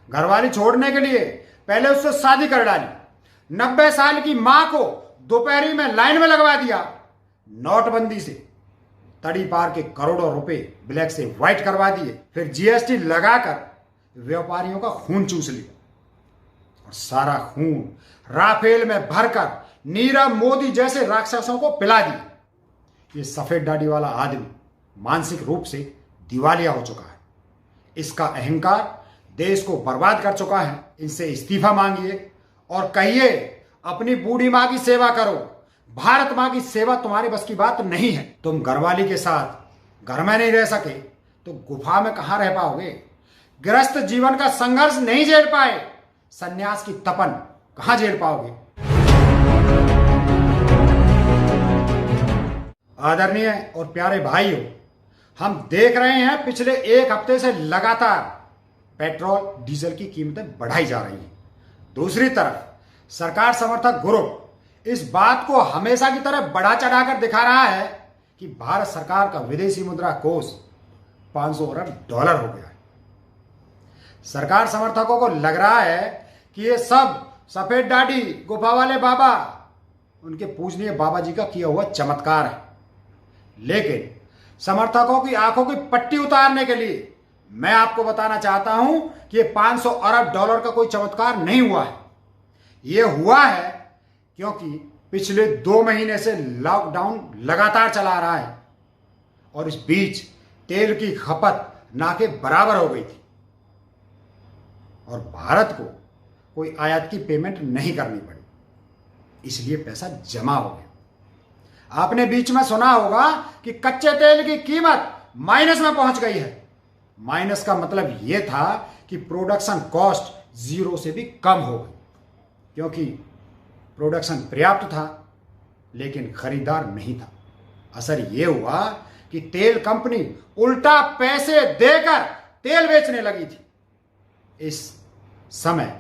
घरवाली छोड़ने के लिए पहले उससे शादी कर डाली। 90 साल की मां को दोपहरी में लाइन में लगवा दिया। नोटबंदी से तड़ी पार के करोड़ों रुपए ब्लैक से व्हाइट करवा दिए। फिर जीएसटी लगाकर व्यापारियों का खून चूस लिया और सारा खून राफेल में भरकर नीरव मोदी जैसे राक्षसों को पिला दिया। ये सफेद दाढ़ी वाला आदमी मानसिक रूप से दिवालिया हो चुका है। इसका अहंकार देश को बर्बाद कर चुका है। इनसे इस्तीफा मांगिए और कहिए अपनी बूढ़ी मां की सेवा करो। भारत मां की सेवा तुम्हारे बस की बात नहीं है। तुम घरवाली के साथ घर में नहीं रह सके तो गुफा में कहां रह पाओगे। गृहस्थ जीवन का संघर्ष नहीं झेल पाए, सन्यास की तपन कहां झेल पाओगे। आदरणीय और प्यारे भाइयों, हम देख रहे हैं पिछले एक हफ्ते से लगातार पेट्रोल डीजल की कीमतें बढ़ाई जा रही हैं। दूसरी तरफ सरकार समर्थक ग्रुप इस बात को हमेशा की तरह बढ़ा चढ़ाकर दिखा रहा है कि भारत सरकार का विदेशी मुद्रा कोष 500 अरब डॉलर हो गया है। सरकार समर्थकों को लग रहा है कि ये सब सफेद दाढ़ी गुफा वाले बाबा, उनके पूजनीय बाबा जी का किया हुआ चमत्कार है। लेकिन समर्थकों की आंखों की पट्टी उतारने के लिए मैं आपको बताना चाहता हूं कि ये 500 अरब डॉलर का कोई चमत्कार नहीं हुआ है। यह हुआ है क्योंकि पिछले 2 महीने से लॉकडाउन लगातार चला रहा है और इस बीच तेल की खपत ना के बराबर हो गई थी और भारत को कोई आयात की पेमेंट नहीं करनी पड़ी, इसलिए पैसा जमा हो गया। आपने बीच में सुना होगा कि कच्चे तेल की कीमत माइनस में पहुंच गई है। माइनस का मतलब यह था कि प्रोडक्शन कॉस्ट 0 से भी कम हो गई, क्योंकि प्रोडक्शन पर्याप्त था लेकिन खरीदार नहीं था। असर यह हुआ कि तेल कंपनी उल्टा पैसे देकर तेल बेचने लगी थी। इस समय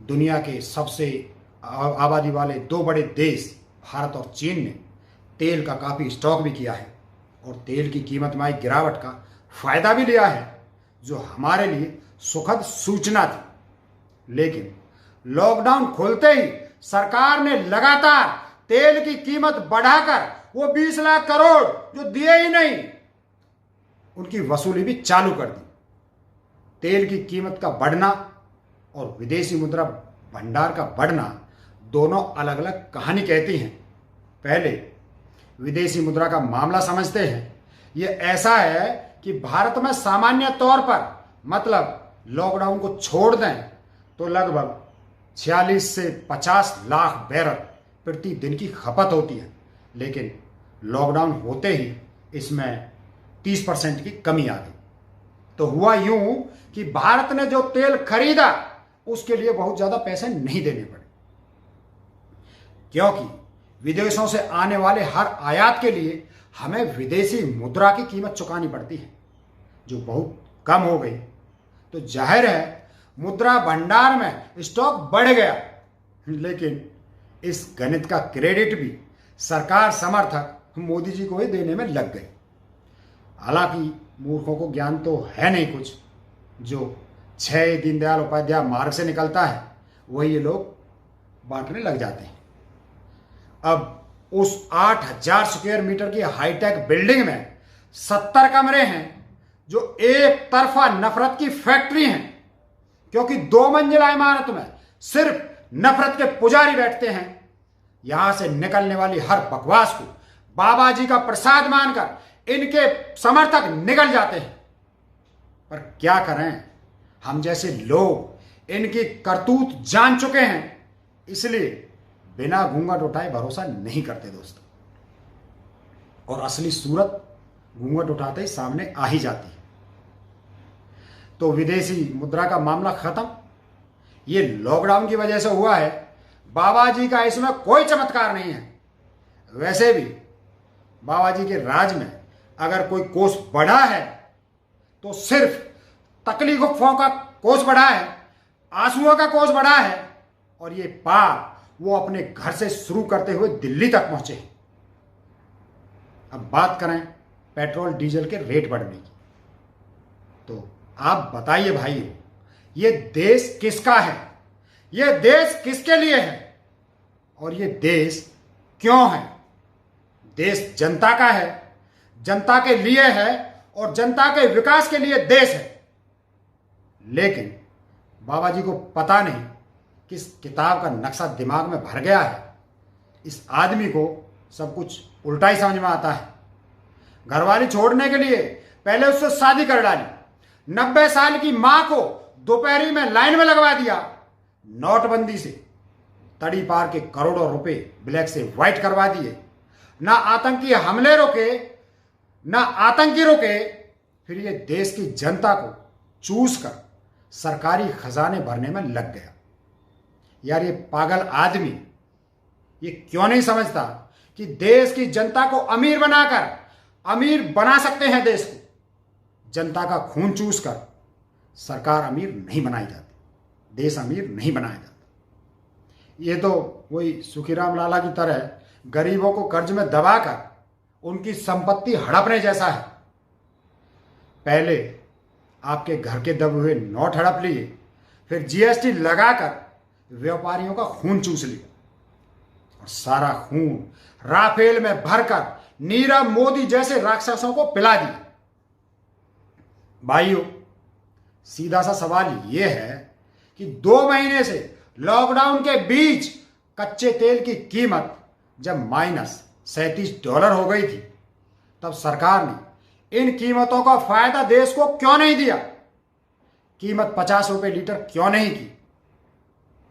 दुनिया के सबसे आबादी वाले 2 बड़े देश भारत और चीन ने तेल का काफी स्टॉक भी किया है और तेल की कीमत में आई गिरावट का फायदा भी लिया है, जो हमारे लिए सुखद सूचना थी। लेकिन लॉकडाउन खुलते ही सरकार ने लगातार तेल की कीमत बढ़ाकर वो 20 लाख करोड़ जो दिए ही नहीं, उनकी वसूली भी चालू कर दी। तेल की कीमत का बढ़ना और विदेशी मुद्रा भंडार का बढ़ना दोनों अलग अलग कहानी कहती हैं। पहले विदेशी मुद्रा का मामला समझते हैं। यह ऐसा है कि भारत में सामान्य तौर पर, मतलब लॉकडाउन को छोड़ दें तो लगभग 46 से 50 लाख बैरल प्रति दिन की खपत होती है, लेकिन लॉकडाउन होते ही इसमें 30% की कमी आ गई। तो हुआ यूं कि भारत ने जो तेल खरीदा उसके लिए बहुत ज्यादा पैसे नहीं देने पड़े, क्योंकि विदेशों से आने वाले हर आयात के लिए हमें विदेशी मुद्रा की कीमत चुकानी पड़ती है, जो बहुत कम हो गई। तो जाहिर है मुद्रा भंडार में स्टॉक बढ़ गया, लेकिन इस गणित का क्रेडिट भी सरकार समर्थक मोदी जी को ही देने में लग गए। हालांकि मूर्खों को ज्ञान तो है नहीं कुछ, जो 6 दीनदयाल उपाध्याय मार्ग से निकलता है वही ये लोग बांटने लग जाते हैं। अब उस 8000 स्क्वायर मीटर की हाईटेक बिल्डिंग में 70 कमरे हैं जो एक तरफा नफरत की फैक्ट्री हैं, क्योंकि 2 मंजिला इमारत में सिर्फ नफरत के पुजारी बैठते हैं। यहां से निकलने वाली हर बकवास को बाबा जी का प्रसाद मानकर इनके समर्थक निकल जाते हैं। पर क्या करें, हम जैसे लोग इनकी करतूत जान चुके हैं, इसलिए बिना घूंघट उठाए भरोसा नहीं करते दोस्तों। और असली सूरत घूंघट उठाते ही सामने आ ही जाती है। तो विदेशी मुद्रा का मामला खत्म। ये लॉकडाउन की वजह से हुआ है, बाबा जी का इसमें कोई चमत्कार नहीं है। वैसे भी बाबा जी के राज में अगर कोई कोष बढ़ा है तो सिर्फ तकलीफों का कोष बढ़ा है, आंसुओं का कोष बढ़ा है, और ये पाप वो अपने घर से शुरू करते हुए दिल्ली तक पहुंचे। अब बात करें पेट्रोल डीजल के रेट बढ़ने की, तो आप बताइए भाई, ये देश किसका है, ये देश किसके लिए है और ये देश क्यों है। देश जनता का है, जनता के लिए है और जनता के विकास के लिए देश है। लेकिन बाबा जी को पता नहीं किस किताब का नक्शा दिमाग में भर गया है। इस आदमी को सब कुछ उल्टा ही समझ में आता है। घरवाली छोड़ने के लिए पहले उससे शादी कर डाली, 90 साल की मां को दोपहरी में लाइन में लगवा दिया, नोटबंदी से तड़ी पार के करोड़ों रुपए ब्लैक से व्हाइट करवा दिए, ना आतंकी हमले रोके ना आतंकी रोके, फिर ये देश की जनता को चूस कर सरकारी खजाने भरने में लग गया। यार ये पागल आदमी ये क्यों नहीं समझता कि देश की जनता को अमीर बनाकर अमीर बना सकते हैं देश को। जनता का खून चूस कर सरकार अमीर नहीं बनाई जाती, देश अमीर नहीं बनाया जाता। ये तो वही सुखीराम लाला की तरह गरीबों को कर्ज में दबाकर उनकी संपत्ति हड़पने जैसा है। पहले आपके घर के दबे हुए नोट हड़प लिए, फिर जीएसटी लगाकर व्यापारियों का खून चूस लिया और सारा खून राफेल में भरकर नीरव मोदी जैसे राक्षसों को पिला दिया। भाइयों, सीधा सा सवाल यह है कि 2 महीने से लॉकडाउन के बीच कच्चे तेल की कीमत जब -$37 हो गई थी, तब सरकार ने इन कीमतों का फायदा देश को क्यों नहीं दिया? कीमत 50 रुपए लीटर क्यों नहीं की?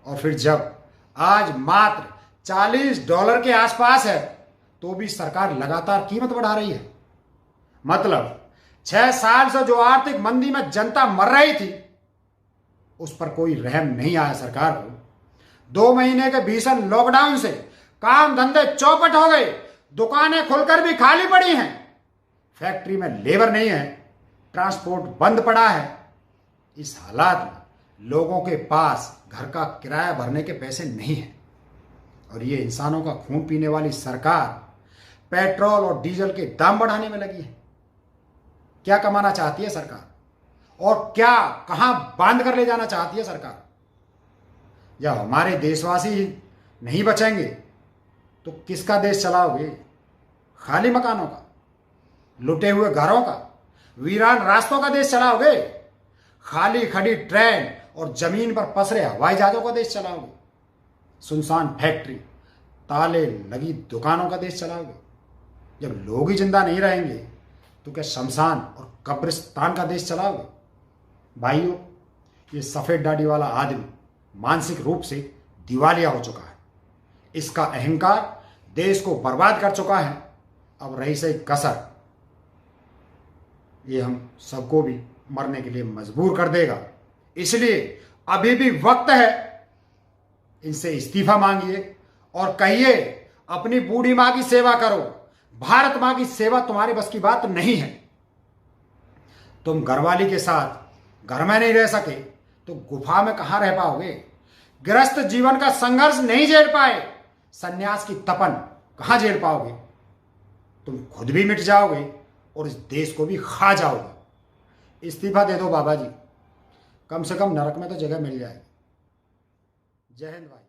और फिर जब आज मात्र $40 के आसपास है, तो भी सरकार लगातार कीमत बढ़ा रही है। मतलब 6 साल से जो आर्थिक मंदी में जनता मर रही थी, उस पर कोई रहम नहीं आया सरकार को। 2 महीने के भीषण लॉकडाउन से काम धंधे चौपट हो गए, दुकानें खुलकर भी खाली पड़ी हैं, फैक्ट्री में लेबर नहीं है, ट्रांसपोर्ट बंद पड़ा है। इस हालात में लोगों के पास घर का किराया भरने के पैसे नहीं हैं और ये इंसानों का खून पीने वाली सरकार पेट्रोल और डीजल के दाम बढ़ाने में लगी है। क्या कमाना चाहती है सरकार और क्या कहां बांध कर ले जाना चाहती है सरकार? जब हमारे देशवासी नहीं बचेंगे तो किसका देश चलाओगे? खाली मकानों का, लुटे हुए घरों का, वीरान रास्तों का देश चलाओगे? खाली खड़ी ट्रेन और जमीन पर पसरे हवाई जहाजों का देश चलाओगे? सुनसान फैक्ट्री, ताले लगी दुकानों का देश चलाओगे? जब लोग ही जिंदा नहीं रहेंगे तो क्या शमशान और कब्रिस्तान का देश चलाओगे? भाइयों, ये सफेद दाढ़ी वाला आदमी मानसिक रूप से दिवालिया हो चुका है। इसका अहंकार देश को बर्बाद कर चुका है। अब रही सही कसर, ये हम सबको भी मरने के लिए मजबूर कर देगा। इसलिए अभी भी वक्त है, इनसे इस्तीफा मांगिए और कहिए अपनी बूढ़ी मां की सेवा करो। भारत मां की सेवा तुम्हारे बस की बात नहीं है। तुम घरवाली के साथ घर में नहीं रह सके तो गुफा में कहां रह पाओगे? गृहस्थ जीवन का संघर्ष नहीं झेल पाए, सन्यास की तपन कहां झेल पाओगे? तुम खुद भी मिट जाओगे और इस देश को भी खा जाओगे। इस्तीफा दे दो बाबा जी, कम से कम नरक में तो जगह मिल जाएगी। जय हिंद भाई।